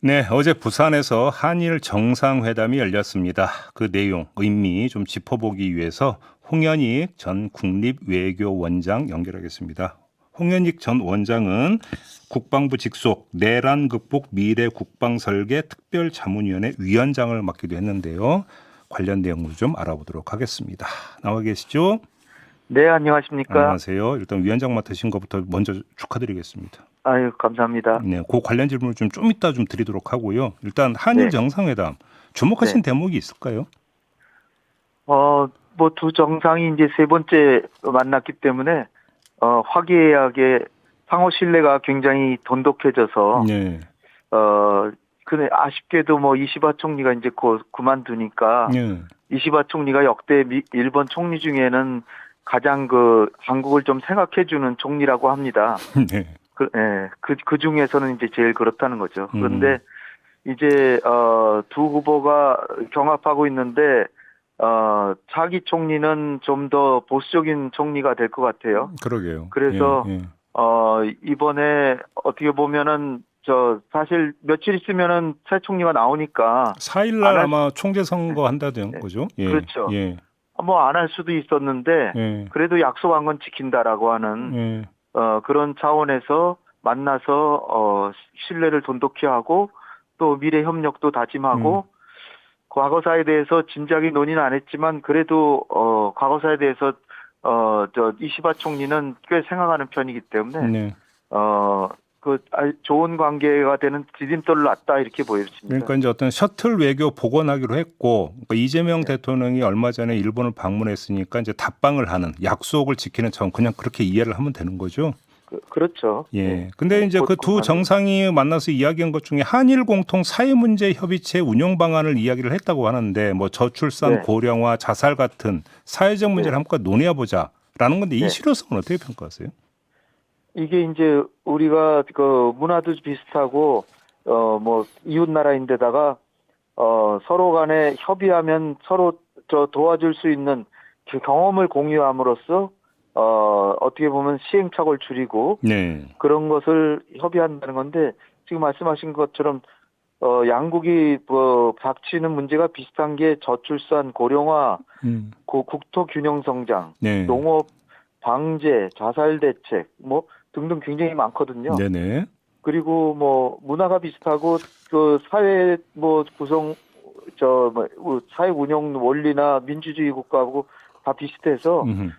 네, 어제 부산에서 한일 정상회담이 열렸습니다. 그 내용, 의미 좀 짚어보기 위해서 홍현익 전 국립외교원장 연결하겠습니다. 홍현익 전 원장은 국방부 직속 내란 극복 미래 국방 설계 특별자문위원회 위원장을 맡기도 했는데요. 관련 내용을 좀 알아보도록 하겠습니다. 나와 계시죠? 네, 안녕하십니까? 안녕하세요. 일단 위원장 맡으신 것부터 먼저 축하드리겠습니다. 아유, 감사합니다. 네, 그 관련 질문을 좀 이따 좀 드리도록 하고요. 일단 한일 네, 정상회담 네. 주목하신 대목이 있을까요? 뭐 두 정상이 이제 세 번째 만났기 때문에 화기애애하게 상호 신뢰가 굉장히 돈독해져서 네, 근데 아쉽게도 뭐 이시바 총리가 이제 곧 그만두니까 네, 이시바 총리가 역대 일본 총리 중에는 가장 그 한국을 좀 생각해주는 총리라고 합니다. 네, 그 중에서는 이제 제일 그렇다는 거죠. 음, 그런데 이제 두 후보가 경합하고 있는데 차기 총리는 좀 더 보수적인 총리가 될 것 같아요. 그러게요. 예, 그래서 예. 이번에 어떻게 보면은 사실 며칠 있으면은 새 총리가 나오니까 4일 안 날 할 아마 총재 선거 한다는 네, 거죠. 예, 그렇죠. 예, 뭐 안 할 수도 있었는데 예, 그래도 약속한 건 지킨다라고 하는 예, 그런 차원에서 만나서 신뢰를 돈독히 하고 또 미래 협력도 음, 다짐하고 과거사에 대해서 진작에 논의는 안 했지만 그래도 과거사에 대해서 이시바 총리는 꽤 생각하는 편이기 때문에 네. 좋은 관계가 되는 디딤돌을 놨다 이렇게 보여집니다. 그러니까 이제 어떤 셔틀 외교 복원하기로 했고 그러니까 이재명 네. 대통령이 얼마 전에 일본을 방문했으니까 이제 답방을 하는 약속을 지키는 전 그냥 그렇게 이해를 하면 되는 거죠. 그렇죠. 예. 예. 근데 이제 그 보통 두 하는 정상이 만나서 이야기한 것 중에 한일 공통 사회 문제 협의체 운영 방안을 이야기를 했다고 하는데 뭐 저출산 네, 고령화 자살 같은 사회적 문제를 네, 한번 논의해 보자라는 건데 이 네. 실효성은 어떻게 평가하세요? 이게 이제 우리가 그 문화도 비슷하고 뭐 이웃 나라인데다가 서로 간에 협의하면 서로 도와줄 수 있는 그 경험을 공유함으로써 어떻게 보면 시행착오를 줄이고 네. 그런 것을 협의한다는 건데 지금 말씀하신 것처럼 양국이 뭐 닥치는 문제가 비슷한 게 저출산, 고령화, 국토 균형 성장, 네. 농업 방제, 자살 대책 뭐 등등 굉장히 많거든요. 네네. 그리고 뭐 문화가 비슷하고 그 사회 뭐 구성 사회 운영 원리나 민주주의 국가하고 다 비슷해서 음흠.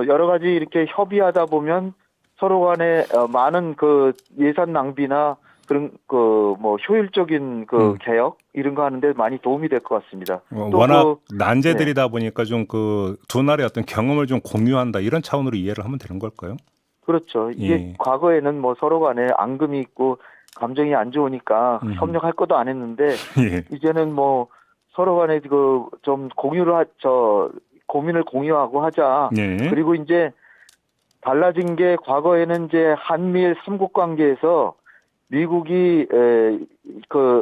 여러 가지 이렇게 협의하다 보면 서로 간에 많은 그 예산 낭비나 그런 그 뭐 효율적인 그 음. 개혁 이런 거 하는데 많이 도움이 될 것 같습니다. 또 워낙 네, 난제들이다 보니까 좀 그 두 나라의 어떤 경험을 좀 공유한다 이런 차원으로 이해를 하면 되는 걸까요? 그렇죠. 이게 예. 과거에는 뭐 서로 간에 앙금이 있고 감정이 안 좋으니까 음흠. 협력할 것도 안 했는데 예. 이제는 뭐 서로 간에 그 좀 고민을 공유하고 하자. 네. 그리고 이제 달라진 게 과거에는 이제 한미일 삼국 관계에서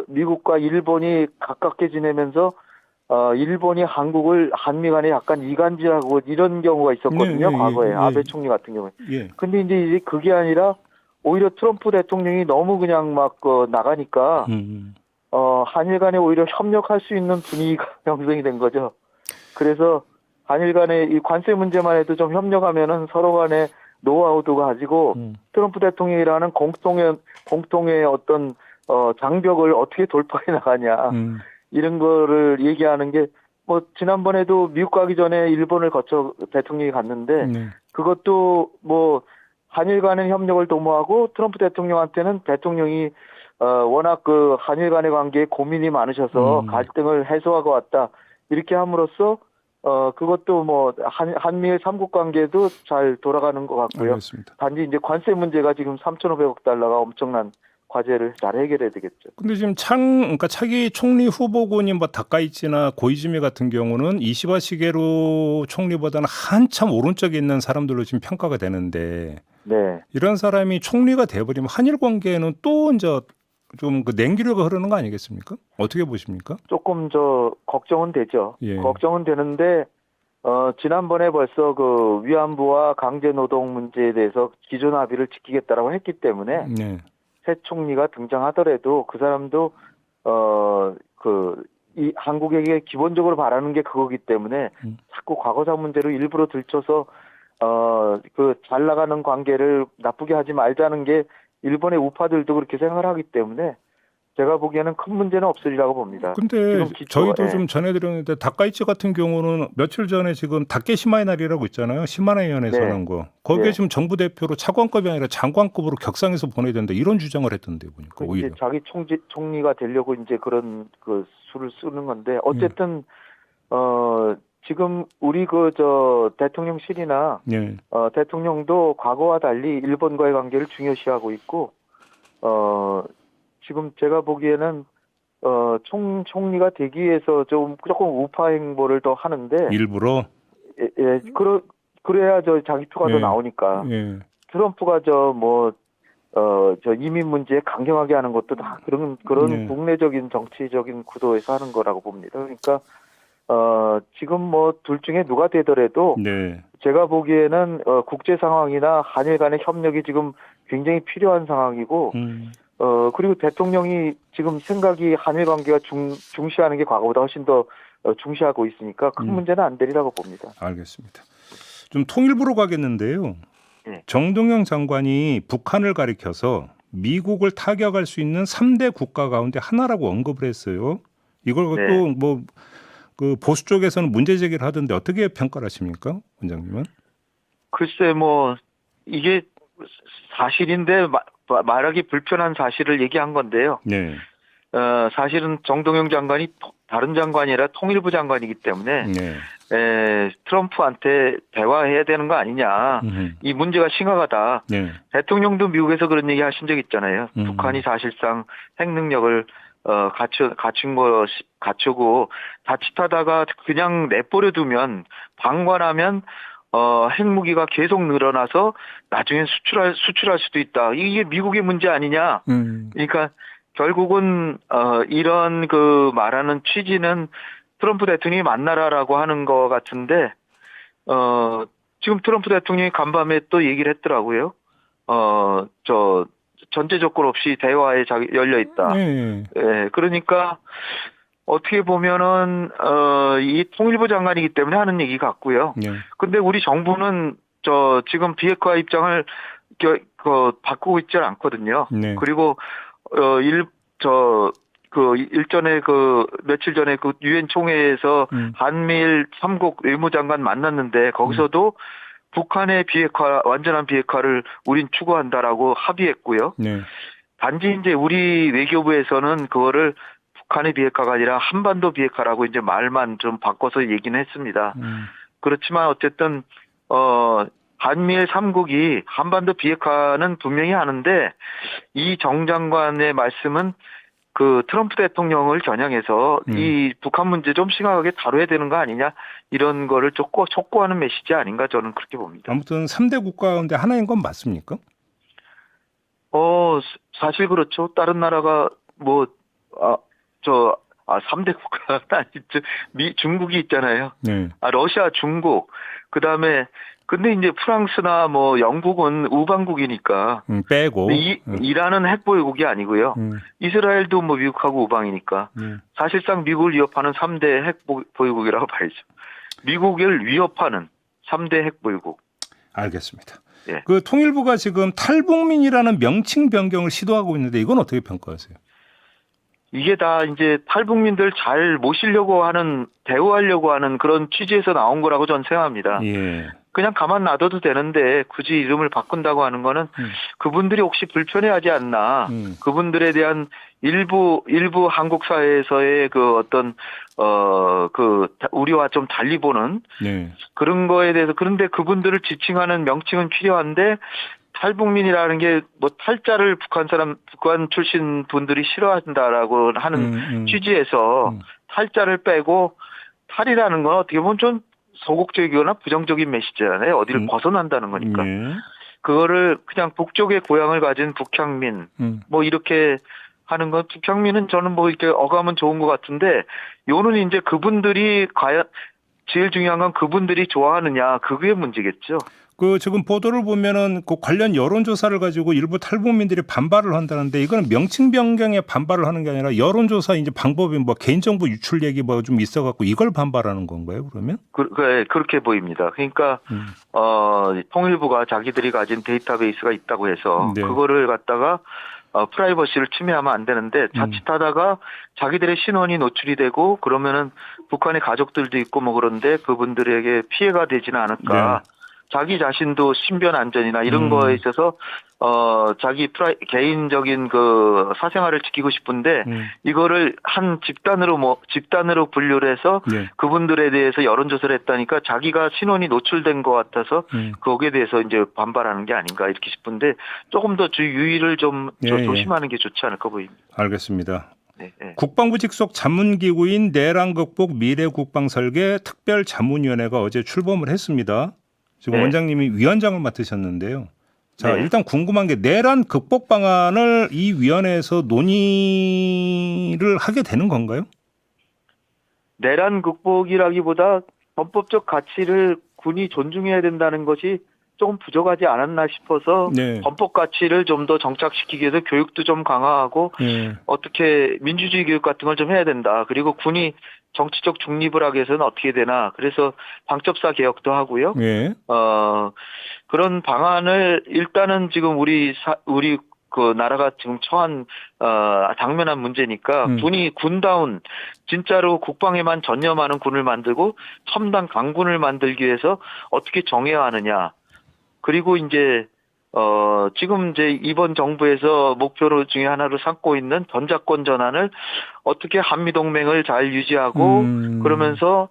미국과 일본이 가깝게 지내면서 일본이 한국을 한미 간에 약간 이간질하고 이런 경우가 네, 있었거든요. 예, 과거에 예, 아베 총리 같은 경우에. 예. 예. 근데 이제 그게 아니라 오히려 트럼프 대통령이 너무 그냥 막 나가니까 음. 한일 간에 오히려 협력할 수 있는 분위기가 형성이 된 거죠. 그래서 한일 간의 이 관세 문제만 해도 좀 협력하면은 서로 간에 노하우도 가지고 음. 트럼프 대통령이라는 공통의 어떤 장벽을 어떻게 돌파해 나가냐 음. 이런 거를 얘기하는 게 뭐 지난번에도 미국 가기 전에 일본을 거쳐 대통령이 갔는데 네. 그것도 뭐 한일 간의 협력을 도모하고 트럼프 대통령한테는 대통령이 워낙 그 한일 간의 관계에 고민이 많으셔서 음. 갈등을 해소하고 왔다 이렇게 함으로써 그것도 뭐 한미일 삼국 관계도 잘 돌아가는 것 같고요. 알겠습니다. 단지 이제 관세 문제가 지금 3,500억 달러가 엄청난 과제를 잘 해결해야 되겠죠. 근데 지금 그러니까 차기 총리 후보군이 뭐 다카이치나 고이즈미 같은 경우는 이시바 시게루 총리보다는 한참 오른쪽에 있는 사람들로 지금 평가가 되는데 네. 이런 사람이 총리가 돼버리면 한일 관계는 또 이제 좀 그 냉기류가 흐르는 거 아니겠습니까? 어떻게 보십니까? 조금 걱정은 되죠. 예. 걱정은 되는데 지난번에 벌써 그 위안부와 강제 노동 문제에 대해서 기존 합의를 지키겠다라고 했기 때문에 네. 새 총리가 등장하더라도 그 사람도 이 한국에게 기본적으로 바라는 게 그거기 때문에 자꾸 과거사 문제로 일부러 들춰서 잘 나가는 관계를 나쁘게 하지 말자는 게 일본의 우파들도 그렇게 생각을 하기 때문에 제가 보기에는 큰 문제는 없으리라고 봅니다. 근데 저희도 예. 좀 전해드렸는데 다카이치 같은 경우는 며칠 전에 지금 다케시마의 날이라고 있잖아요. 시마네현에서 네. 하는 거. 거기에 네. 지금 정부 대표로 차관급이 아니라 장관급으로 격상해서 보내야 된다 이런 주장을 했던데 보니까 오히려. 이제 자기 총리가 되려고 이제 그런 수를 쓰는 건데 어쨌든 지금 우리 대통령실이나 예. 대통령도 과거와 달리 일본과의 관계를 중요시하고 있고 지금 제가 보기에는 총리가 되기 위해서 조금 우파 행보를 더 하는데 일부러. 예, 그래야 자기 표가 더 나오니까 예. 트럼프가 이민 문제에 강경하게 하는 것도 다 그런 네. 국내적인 정치적인 구도에서 하는 거라고 봅니다. 그러니까 지금 둘 중에 누가 되더라도 네. 제가 보기에는 국제 상황이나 한일 간의 협력이 지금 굉장히 필요한 상황이고 그리고 대통령이 지금 생각이 한일 관계가 중시하는 게 과거보다 훨씬 더 중시하고 있으니까 큰 문제는 안 되리라고 봅니다. 알겠습니다. 좀 통일부로 가겠는데요. 네. 정동영 장관이 북한을 가리켜서 미국을 타격할 수 있는 3대 국가 가운데 하나라고 언급을 했어요. 이걸 네. 또 그 보수 쪽에서는 문제 제기를 하던데 어떻게 평가를 하십니까, 원장님은? 글쎄 이게 사실인데 말하기 불편한 사실을 얘기한 건데요. 네. 사실은 정동영 장관이 다른 장관이 아니라 통일부 장관이기 때문에 네. 트럼프한테 대화해야 되는 거 아니냐. 이 문제가 심각하다. 네. 대통령도 미국에서 그런 얘기 하신 적 있잖아요. 북한이 사실상 핵 능력을 갖추고 자칫하다가 그냥 내버려 두면 방관하면 핵무기가 계속 늘어나서 나중엔 수출할 수도 있다. 이게 미국의 문제 아니냐. 그러니까 결국은 이런 말하는 취지는 트럼프 대통령이 만나라라고 하는 것 같은데 지금 트럼프 대통령이 간밤에 또 얘기를 했더라고요. 전제 조건 없이 대화에 열려 있다. 네. 예, 그러니까 어떻게 보면은 이 통일부 장관이기 때문에 하는 얘기 같고요. 네. 근데 우리 정부는 지금 비핵화 입장을 바꾸고 있지 않거든요. 네. 그리고 일전에 며칠 전에 유엔 총회에서 한미일 3국 외무장관 만났는데 거기서도 북한의 완전한 비핵화를 우린 추구한다라고 합의했고요. 네. 단지 이제 우리 외교부에서는 그거를 북한의 비핵화가 아니라 한반도 비핵화라고 이제 말만 좀 바꿔서 얘기는 했습니다. 그렇지만 어쨌든 한미일 3국이 한반도 비핵화는 분명히 하는데 이 정 장관의 말씀은 트럼프 대통령을 겨냥해서 이 북한 문제 좀 심각하게 다뤄야 되는 거 아니냐 이런 거를 촉구하는 메시지 아닌가 저는 그렇게 봅니다. 아무튼 3대 국가 가운데 하나인 건 맞습니까? 사실 그렇죠. 다른 나라가 3대 국가가 아니죠. 중국이 있잖아요. 네. 러시아, 중국. 그다음에 근데 이제 프랑스나 영국은 우방국이니까 빼고 이란은 핵보유국이 아니고요. 이스라엘도 미국하고 우방이니까 사실상 미국을 위협하는 3대 핵보유국이라고 봐야죠. 미국을 위협하는 3대 핵보유국. 알겠습니다. 예. 통일부가 지금 탈북민이라는 명칭 변경을 시도하고 있는데 이건 어떻게 평가하세요? 이게 다 이제 탈북민들 잘 모시려고 하는 대우하려고 하는 그런 취지에서 나온 거라고 저는 생각합니다. 예. 그냥 가만 놔둬도 되는데 굳이 이름을 바꾼다고 하는 거는 그분들이 혹시 불편해하지 않나. 그분들에 대한 일부 한국 사회에서의 우리와 좀 달리 보는 네. 그런 거에 대해서 그런데 그분들을 지칭하는 명칭은 필요한데 탈북민이라는 게 탈자를 북한 출신 분들이 싫어한다라고 하는 취지에서 탈자를 빼고 탈이라는 건 어떻게 보면 좀 소극적이거나 부정적인 메시지잖아요. 어디를 벗어난다는 거니까. 그거를 그냥 북쪽의 고향을 가진 북향민 이렇게 하는 건 북향민은 저는 이렇게 어감은 좋은 것 같은데 요는 이제 그분들이 과연 제일 중요한 건 그분들이 좋아하느냐 그게 문제겠죠. 그 지금 보도를 보면은 그 관련 여론조사를 가지고 일부 탈북민들이 반발을 한다는데 이거는 명칭 변경에 반발을 하는 게 아니라 여론조사 이제 방법이 뭐 개인정보 유출 얘기 뭐 좀 있어갖고 이걸 반발하는 건가요, 그러면? 그렇게 보입니다. 그러니까 통일부가 자기들이 가진 데이터베이스가 있다고 해서 네. 그거를 갖다가 프라이버시를 침해하면 안 되는데 자칫하다가 자기들의 신원이 노출이 되고 그러면은 북한의 가족들도 있고 뭐 그런데 그분들에게 피해가 되지는 않을까. 네. 자기 자신도 신변 안전이나 이런 거에 있어서 자기 개인적인 그 사생활을 지키고 싶은데 이거를 한 집단으로 분류를 해서 네. 그분들에 대해서 여론조사를 했다니까 자기가 신원이 노출된 것 같아서 거기에 대해서 이제 반발하는 게 아닌가 이렇게 싶은데 조금 더 유의를 좀 조심하는 게 좋지 않을까 보입니다. 알겠습니다. 네, 네. 국방부 직속 자문기구인 내란 극복 미래 국방 설계 특별 자문위원회가 어제 출범을 했습니다. 지금 네. 원장님이 위원장을 맡으셨는데요. 자, 네. 일단 궁금한 게 내란 극복 방안을 이 위원회에서 논의를 하게 되는 건가요? 내란 극복이라기보다 헌법적 가치를 군이 존중해야 된다는 것이 조금 부족하지 않았나 싶어서 네. 헌법 가치를 좀 더 정착시키기 위해서 교육도 좀 강화하고 어떻게 민주주의 교육 같은 걸 좀 해야 된다. 그리고 군이 정치적 중립을 하기 위해서는 어떻게 되나. 그래서 방첩사 개혁도 하고요. 네. 그런 방안을 일단은 지금 우리 그 나라가 지금 처한 당면한 문제니까 군이 군다운 진짜로 국방에만 전념하는 군을 만들고 첨단 강군을 만들기 위해서 어떻게 정해야 하느냐. 그리고 이제 지금 이제 이번 정부에서 목표로 중에 하나로 삼고 있는 전자권 전환을 어떻게 한미 동맹을 잘 유지하고 그러면서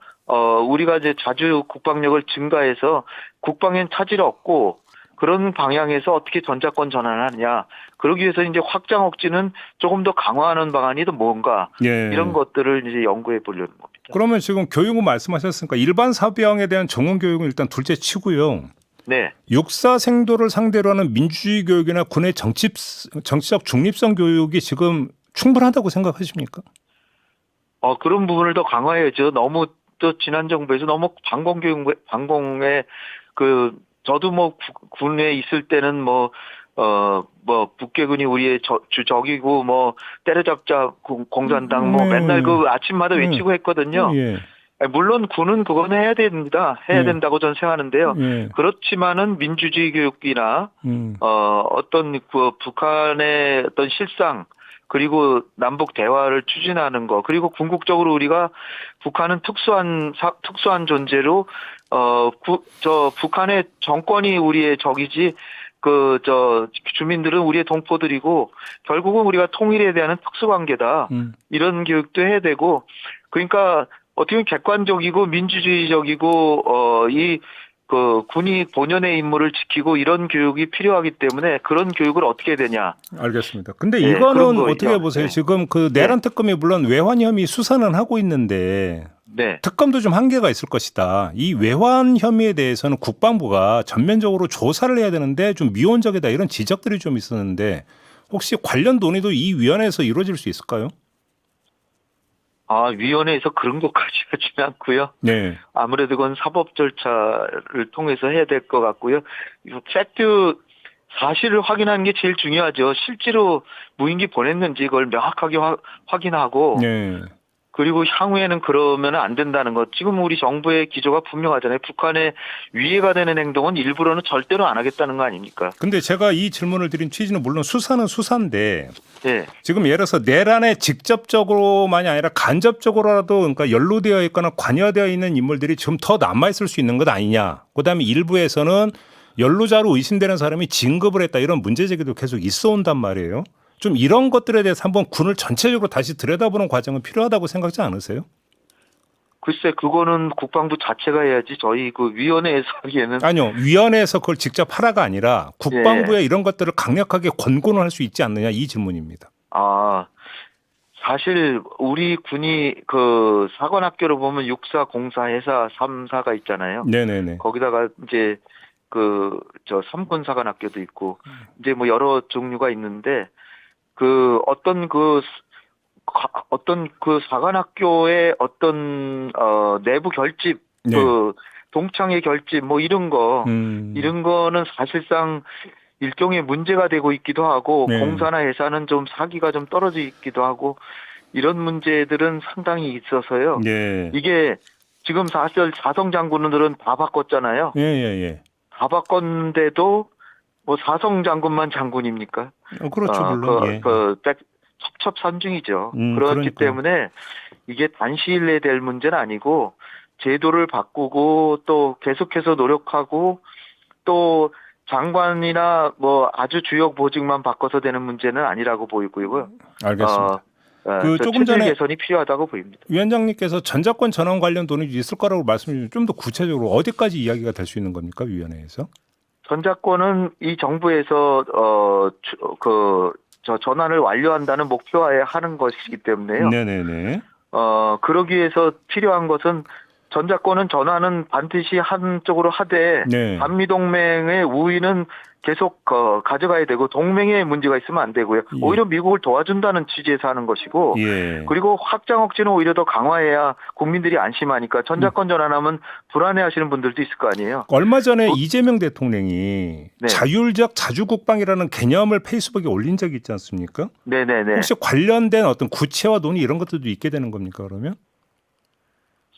우리가 이제 자주 국방력을 증가해서 국방엔 차질을 얻고 그런 방향에서 어떻게 전자권 전환을 하느냐. 그러기 위해서 이제 확장 억지는 조금 더 강화하는 방안이 또 뭔가 이런 것들을 이제 연구해 보려는 겁니다. 그러면 지금 교육은 말씀하셨으니까 일반 사병에 대한 정원 교육은 일단 둘째 치고요. 네. 육사 생도를 상대로 하는 민주주의 교육이나 군의 정치적 중립성 교육이 지금 충분하다고 생각하십니까? 그런 부분을 더 강화해야죠. 너무 또 지난 정부에서 너무 방공에 저도 뭐 군에 있을 때는 북계군이 우리의 적이고 때려잡자 공산당 맨날 그 아침마다 외치고 했거든요. 예. 물론 군은 그거는 해야 됩니다. 해야 된다고 저는 생각하는데요. 그렇지만은 민주주의 교육이나 어떤 그 북한의 어떤 실상 그리고 남북 대화를 추진하는 거 그리고 궁극적으로 우리가 북한은 특수한 존재로 북한의 정권이 우리의 적이지 주민들은 우리의 동포들이고 결국은 우리가 통일에 대한 특수관계다. 이런 교육도 해야 되고 그러니까 어떻게 보면 객관적이고 민주주의적이고 군이 본연의 임무를 지키고 이런 교육이 필요하기 때문에 그런 교육을 어떻게 해야 되냐. 알겠습니다. 근데 이거는 어떻게 보세요? 지금 그 내란 특검이 물론 외환 혐의 수사는 하고 있는데 특검도 좀 한계가 있을 것이다. 이 외환 혐의에 대해서는 국방부가 전면적으로 조사를 해야 되는데 좀 미온적이다 이런 지적들이 좀 있었는데 혹시 관련 논의도 이 위원회에서 이루어질 수 있을까요? 위원회에서 그런 것까지 하지는 않고요. 네. 아무래도 그건 사법 절차를 통해서 해야 될 것 같고요. 사실을 확인하는 게 제일 중요하죠. 실제로 무인기 보냈는지 그걸 명확하게 확인하고 그리고 향후에는 그러면 안 된다는 것. 지금 우리 정부의 기조가 분명하잖아요. 북한에 위해가 되는 행동은 일부러는 절대로 안 하겠다는 거 아닙니까? 근데 제가 이 질문을 드린 취지는 물론 수사는 수사인데 지금 예를 들어서 내란에 직접적으로만이 아니라 간접적으로라도 그러니까 연루되어 있거나 관여되어 있는 인물들이 지금 더 남아있을 수 있는 것 아니냐. 그다음에 일부에서는 연루자로 의심되는 사람이 진급을 했다. 이런 문제 제기도 계속 있어 온단 말이에요. 좀 이런 것들에 대해서 한번 군을 전체적으로 다시 들여다보는 과정은 필요하다고 생각하지 않으세요? 글쎄 그거는 국방부 자체가 해야지 저희 그 위원회에서 하기에는. 아니요. 위원회에서 그걸 직접 하라가 아니라 국방부에 이런 것들을 강력하게 권고는 할 수 있지 않느냐 이 질문입니다. 사실 우리 군이 그 사관학교로 보면 육사, 공사, 해사, 3사가 있잖아요. 네네네. 거기다가 이제 삼군 사관학교도 있고 이제 여러 종류가 있는데 어떤 사관학교의 어떤 내부 결집 동창회 결집 뭐 이런 거는 사실상 일종의 문제가 되고 있기도 하고 네. 공사나 예산은 좀 사기가 좀 떨어져 있기도 하고 이런 문제들은 상당히 있어서요. 네. 이게 지금 사실 사성 장군들은 다 바꿨잖아요. 예. 다 바꿨는데도 뭐 사성 장군만 장군입니까? 그렇죠, 물론. 첩첩산중이죠. 그렇기 그러니까요. 때문에 이게 단시일내에 될 문제는 아니고 제도를 바꾸고 또 계속해서 노력하고 또 장관이나 뭐 아주 주요 보직만 바꿔서 되는 문제는 아니라고 보이고요. 알겠습니다. 조금 체질 전에 개선이 필요하다고 보입니다. 위원장님께서 전자권 전환 관련 돈이 있을 거라고 말씀해 주시면 좀 더 구체적으로 어디까지 이야기가 될 수 있는 겁니까, 위원회에서? 전자권은 이 정부에서 전환을 완료한다는 목표하에 하는 것이기 때문에요. 네네네. 그러기 위해서 필요한 것은 전자권은 전환은 반드시 한쪽으로 하되 네. 한미동맹의 우위는 계속 가져가야 되고 동맹에 문제가 있으면 안 되고요. 예. 오히려 미국을 도와준다는 취지에서 하는 것이고 예. 그리고 확장 억제는 오히려 더 강화해야 국민들이 안심하니까 전자권 전환하면 불안해하시는 분들도 있을 거 아니에요. 얼마 전에 이재명 대통령이 네. 자율적 자주국방이라는 개념을 페이스북에 올린 적이 있지 않습니까? 네네네. 혹시 관련된 어떤 구체화 논의 이런 것들도 있게 되는 겁니까, 그러면?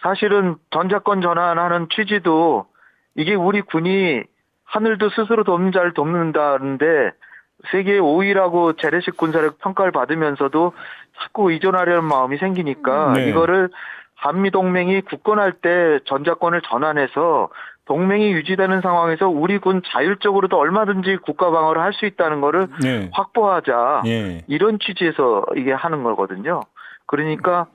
사실은 전자권 전환하는 취지도 이게 우리 군이 하늘도 스스로 잘 돕는다는데 세계 5위라고 재래식 군사력 평가를 받으면서도 자꾸 의존하려는 마음이 생기니까 네. 이거를 한미동맹이 굳건할 때 전자권을 전환해서 동맹이 유지되는 상황에서 우리 군 자율적으로도 얼마든지 국가 방어를 할 수 있다는 거를 네. 확보하자. 예. 이런 취지에서 이게 하는 거거든요. 그러니까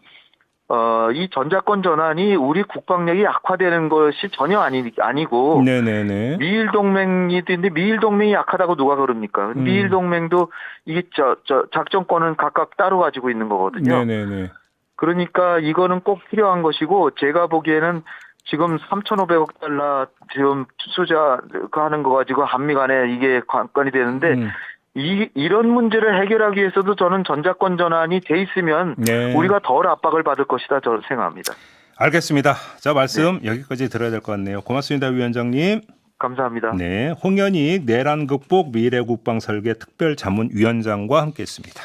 이 전자권 전환이 우리 국방력이 약화되는 것이 전혀 아니고 네네네. 미일 동맹이 있는데 미일 동맹이 약하다고 누가 그럽니까? 미일 동맹도 이게 작전권은 각각 따로 가지고 있는 거거든요. 네네네. 그러니까 이거는 꼭 필요한 것이고 제가 보기에는 지금 3,500억 달러 지금 투자하는 거 가지고 한미 간에 이게 관건이 되는데 이런 문제를 해결하기 위해서도 저는 전자권 전환이 돼 있으면 네. 우리가 덜 압박을 받을 것이다 저는 생각합니다. 알겠습니다. 자, 말씀 여기까지 들어야 될 것 같네요. 고맙습니다, 위원장님. 감사합니다. 네, 홍현익 내란 극복 미래국방 설계 특별자문위원장과 함께했습니다.